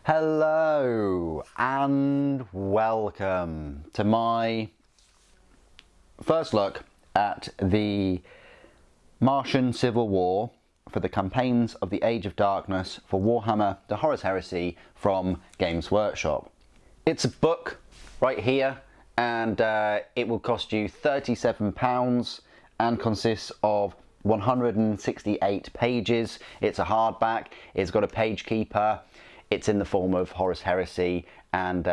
Hello and welcome to my first look at the Martian Civil War for the campaigns of the Age of Darkness for Warhammer The Horus Heresy from Games Workshop. It's a book right here, and it will cost you £37 and consists of 168 pages. It's a hardback, it's got a page keeper, it's in the form of Horus Heresy, and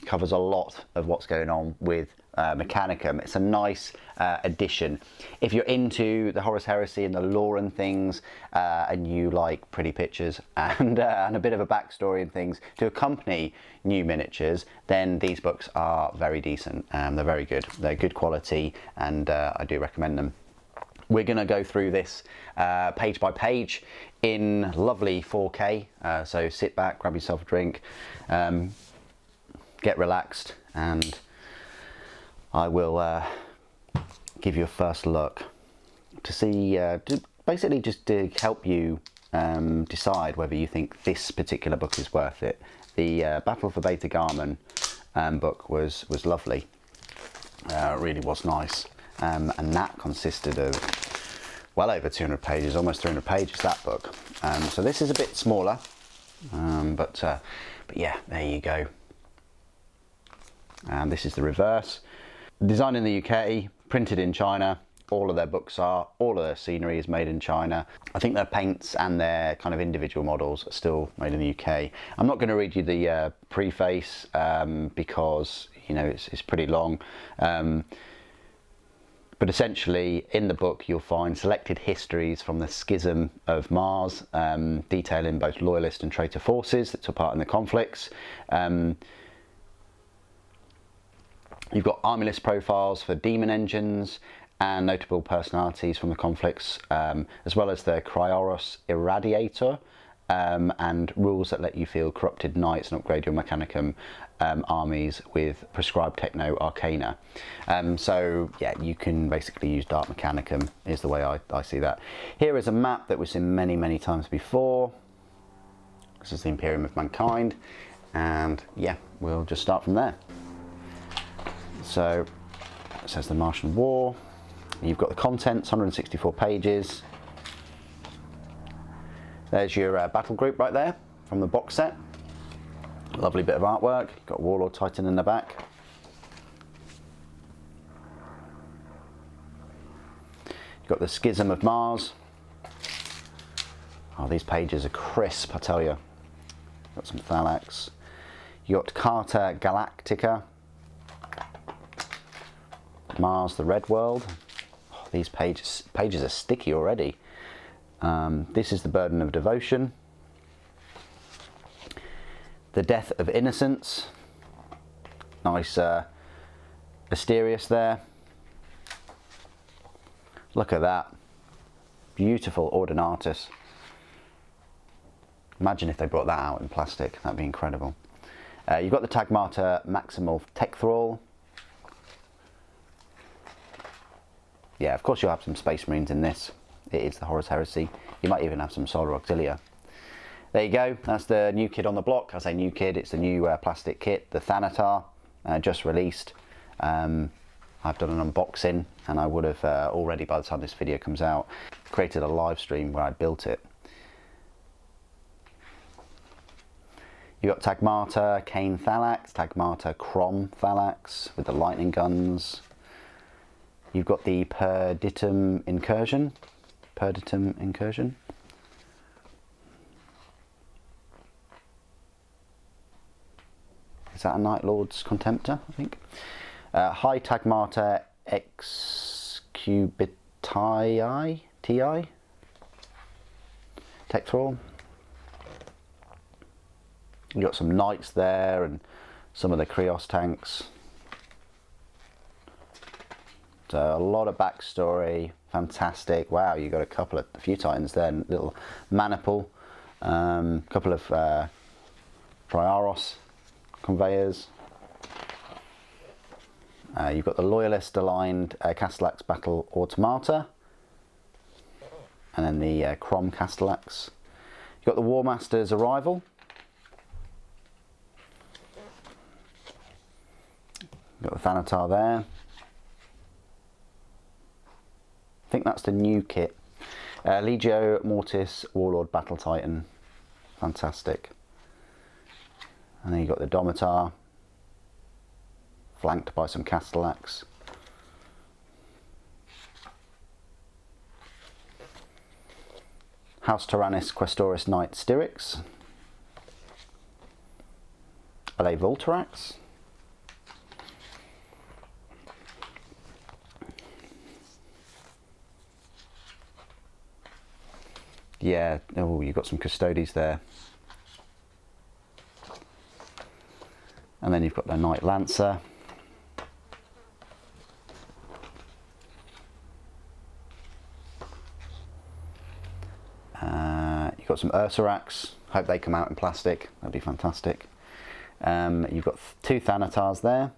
covers a lot of what's going on with Mechanicum. It's a nice addition. If you're into the Horus Heresy and the lore and things, and you like pretty pictures and a bit of a backstory and things to accompany new miniatures, then these books are very decent. They're very good. They're good quality, and I do recommend them. We're going to go through this page by page in lovely 4K, so sit back, grab yourself a drink, get relaxed, and I will give you a first look to see, basically just to help you decide whether you think this particular book is worth it. The Battle for Beta Garman book was lovely. It really was nice. And that consisted of well over 200 pages, almost 300 pages, that book. So this is a bit smaller, but yeah, there you go. And this is the reverse. Designed in the UK, printed in China. All of their books are, all of their scenery is made in China. I think their paints and their kind of individual models are still made in the UK. I'm not going to read you the preface because, you know, it's pretty long. But essentially, in the book, you'll find selected histories from the Schism of Mars, detailing both loyalist and traitor forces that took part in the conflicts. You've got army list profiles for demon engines and notable personalities from the conflicts, as well as the Cryoros Irradiator, and rules that let you field corrupted knights and upgrade your Mechanicum armies with prescribed techno arcana. So yeah, you can basically use Dark Mechanicum is the way I see that. Here is a map that we've seen many times before. This is the Imperium of Mankind, and yeah, we'll just start from there. So it says the Martian War. You've got the contents, 164 pages. There's your battle group right there from the box set. Lovely bit of artwork. You've got Warlord Titan in the back. You've got the Schism of Mars. Oh, these pages are crisp, I tell you. Got some Thalax. You got Carta Galactica. Mars, the Red World. Oh, these pages are sticky already. This is the Burden of Devotion. The Death of Innocence. Nice Asterius there. Look at that. Beautiful Ordinatus. Imagine if they brought that out in plastic. That'd be incredible. You've got the Tagmata Maximal Tech Thrall. Yeah, of course you'll have some Space Marines in this. It is the Horus Heresy. You might even have some Solar Auxilia. There you go, that's the new kid on the block. I say new kid, it's the new plastic kit, the Thanatar, just released. I've done an unboxing, and I would have already, by the time this video comes out, created a live stream where I built it. You've got Tagmata Kane Thalax, Tagmata Crom Thalax with the lightning guns. You've got the Perum Incursion. Is that a Night Lord's Contemptor, I think? High Tagmata Excubitae TI. Tech Thrall. You've got some Knights there and some of the Krios tanks. So a lot of backstory, fantastic. Wow, you got a few Titans there, little Maniple, couple of Prioros conveyors. You've got the Loyalist aligned Castellax Battle Automata, and then the Crom Castellax. You've got the War Master's Arrival. Thanatar there. I think that's the new kit. Legio Mortis Warlord Battle Titan. Fantastic. And then you've got the Domitar, flanked by some Castellax. House Tyrannus Questoris Knight Styrics. Are they Voltarax? Yeah, oh, you've got some Custodes there. And then you've got the Knight Lancer. You've got some Ursarax. Hope they come out in plastic. That'd be fantastic. You've got 2 Thanatars there.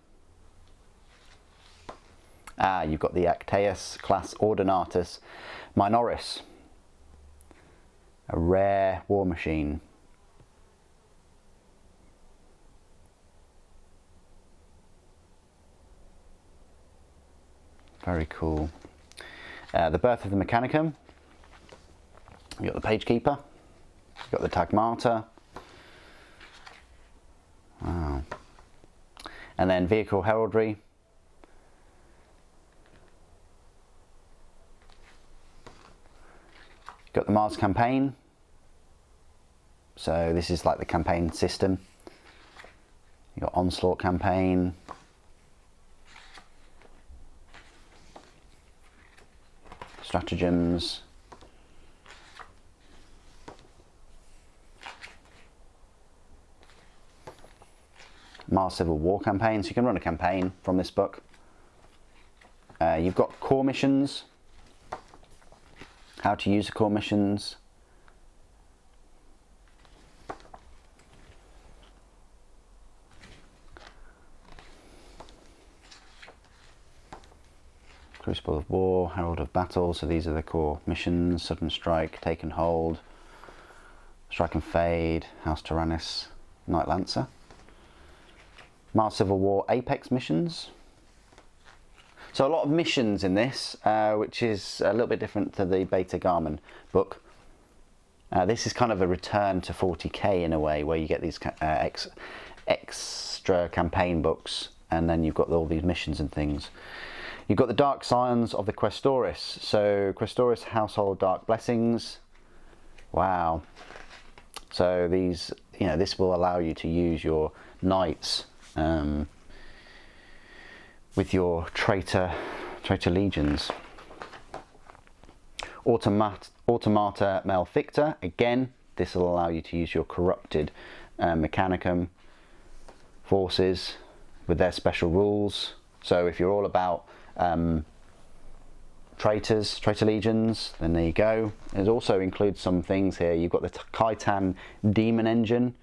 You've got the Actaeus class Ordinatus Minoris. A rare war machine. Very cool. The Birth of the Mechanicum. You've got the Page Keeper. You've got the Tagmata. Wow. And then Vehicle Heraldry. You've got the Mars Campaign. So this is like the campaign system. You've got Onslaught Campaign. Stratagems. Mars Civil War campaign, so you can run a campaign from this book. You've got core missions, how to use the core missions. Crucible of War, Herald of Battle, so these are the core missions. Sudden Strike, Take and Hold, Strike and Fade, House Tyrannus, Knight Lancer. Mars Civil War Apex missions. So a lot of missions in this, which is a little bit different to the Beta Garmin book. This is kind of a return to 40k in a way, where you get these extra campaign books, and then you've got all these missions and things. You've got the Dark Scions of the Questoris. So Questoris Household Dark Blessings. Wow. So these, you know, this will allow you to use your knights with your traitor legions. Automata Malficta. Again, this will allow you to use your corrupted Mechanicum forces with their special rules. So if you're all about traitor legions, then there you go. It also includes some things here. You've got the Khitan Demon Engine.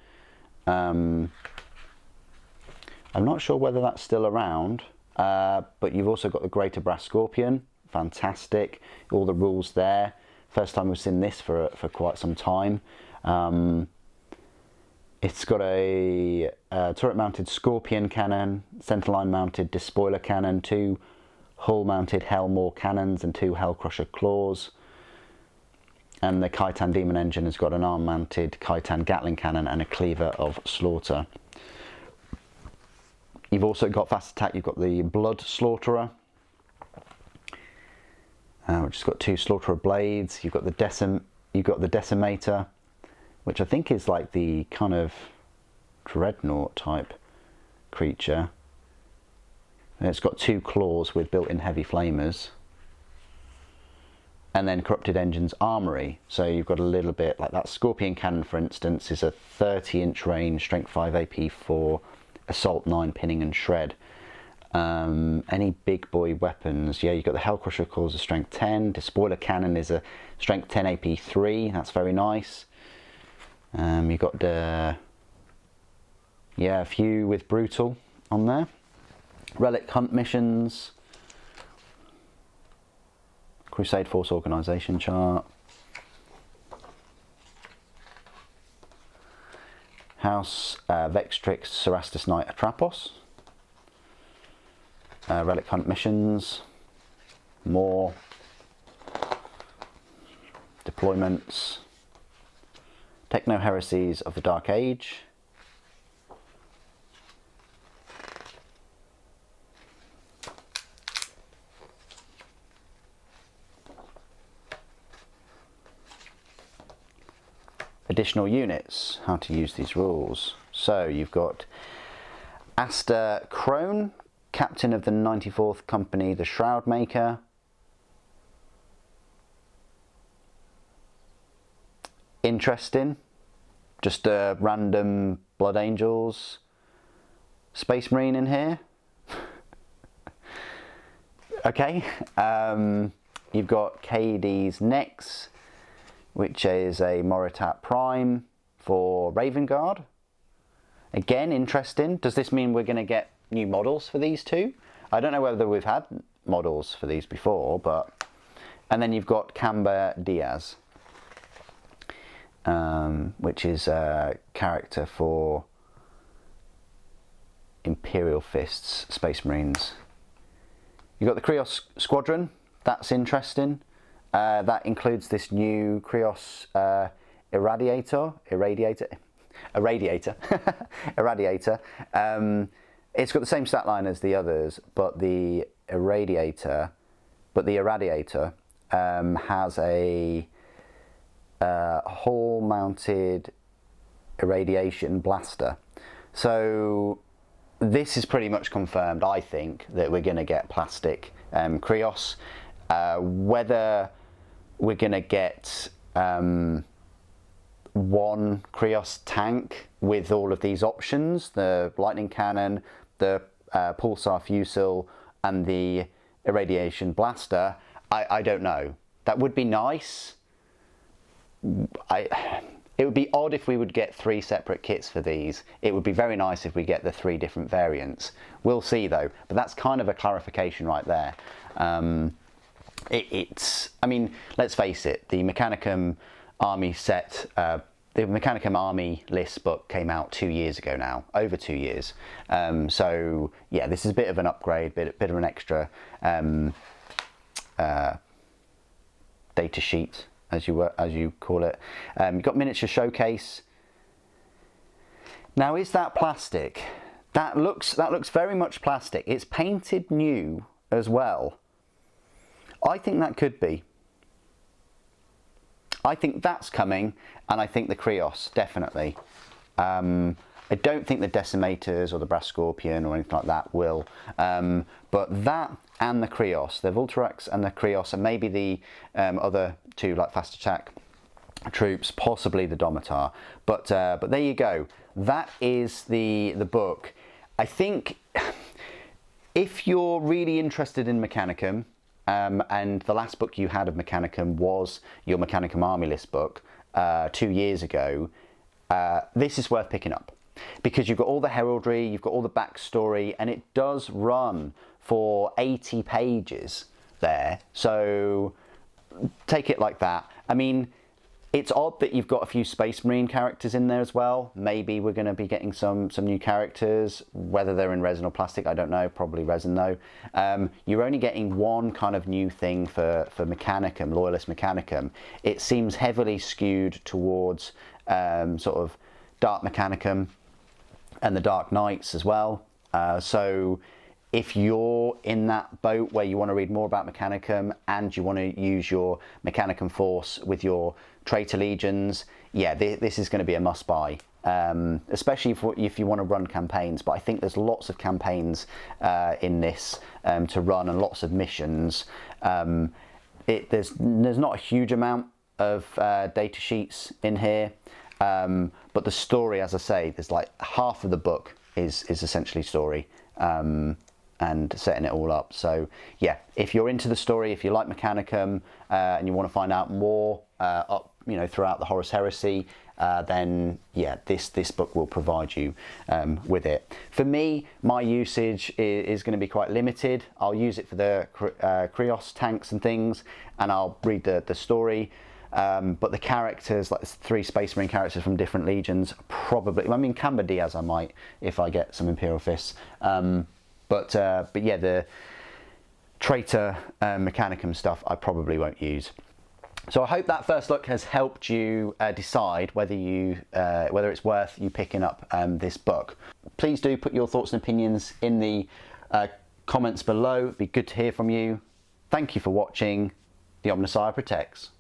I'm not sure whether that's still around, but you've also got the Greater Brass Scorpion. Fantastic, all the rules there. First time we've seen this for quite some time. It's got a turret-mounted Scorpion cannon, centerline-mounted Despoiler cannon, 2 hull-mounted Hellmaw cannons, and 2 Hellcrusher claws. And the Khitan Demon Engine has got an arm-mounted Khitan Gatling cannon and a Cleaver of Slaughter. You've also got fast attack. You've got the Blood Slaughterer, which has got 2 Slaughterer blades. You've got the Decimator, which I think is like the kind of dreadnought type creature. And it's got 2 claws with built-in heavy flamers. And then Corrupted Engines Armory. So you've got a little bit like that Scorpion cannon, for instance, is a 30-inch range, strength 5, AP 4, assault 9, pinning and shred. Any big boy weapons, yeah, you've got the Hellcrusher claws, a strength 10. Despoiler cannon is a strength 10, AP 3. That's very nice. You've got the, yeah, a few with brutal on there. Relic hunt missions. Crusade Force organisation chart. House Vextrix Cerastus Knight Atrapos. relic hunt missions, more deployments, techno heresies of the Dark Age, additional units, how to use these rules. So you've got Aster Crone, Captain of the 94th Company, the Shroud Maker. Interesting. Just a random Blood Angels Space Marine in here. Okay. You've got KD's Nex, which is a Moritat Prime for Raven Guard. Again, interesting. Does this mean we're going to get new models for these two? I don't know whether we've had models for these before, but... And then you've got Camba Diaz, which is a character for Imperial Fists, Space Marines. You've got the Krios Squadron. That's interesting. That includes this new Krios Irradiator. It's got the same stat line as the others, but the Irradiator has a hull-mounted irradiation blaster. So this is pretty much confirmed, I think, that we're going to get plastic Krios. Whether we're going to get one Krios tank with all of these options, the lightning cannon, the pulsar fusil, and the irradiation blaster, I don't know. That would be nice. It would be odd if we would get 3 separate kits for these. It would be very nice if we get the 3 different variants. We'll see though, but that's kind of a clarification right there. I mean, let's face it, the Mechanicum Army set, the Mechanicum Army list book came out 2 years ago now, over 2 years. So yeah, this is a bit of an upgrade, bit of an extra data sheet, as you call it. You've got miniature showcase. Now, is that plastic? That looks very much plastic. It's painted new as well. I think that could be. I think that's coming, and I think the Krios, definitely. I don't think the Decimators or the Brass Scorpion or anything like that will. But that and the Krios, the Vulturax and the Krios, and maybe the other two, like Fast Attack troops, possibly the Domitar. But there you go. That is the book. I think if you're really interested in Mechanicum, and the last book you had of Mechanicum was your Mechanicum Army List book 2 years ago, this is worth picking up. Because you've got all the heraldry, you've got all the backstory, and it does run for 80 pages there. So take it like that. I mean, it's odd that you've got a few Space Marine characters in there as well. Maybe we're going to be getting some new characters. Whether they're in resin or plastic, I don't know. Probably resin though. You're only getting one kind of new thing for Mechanicum, Loyalist Mechanicum. It seems heavily skewed towards sort of Dark Mechanicum and the Dark Knights as well. So if you're in that boat where you want to read more about Mechanicum and you want to use your Mechanicum force with your Traitor Legions, yeah, this is going to be a must-buy, especially if you want to run campaigns. But I think there's lots of campaigns in this to run, and lots of missions. There's not a huge amount of data sheets in here, but the story, as I say, there's like half of the book is essentially story. And setting it all up. So yeah, if you're into the story, if you like Mechanicum and you want to find out more throughout the Horus Heresy, then yeah, this book will provide you with it. For me, my usage is going to be quite limited. I'll use it for the Krios tanks and things, and I'll read the story. But the characters, like 3 Space Marine characters from different legions, probably, I mean, Camba Diaz I might, if I get some Imperial Fists. But yeah, the Traitor Mechanicum stuff I probably won't use. So I hope that first look has helped you decide whether it's worth you picking up this book. Please do put your thoughts and opinions in the comments below. It'd be good to hear from you. Thank you for watching. The Omnissiah protects.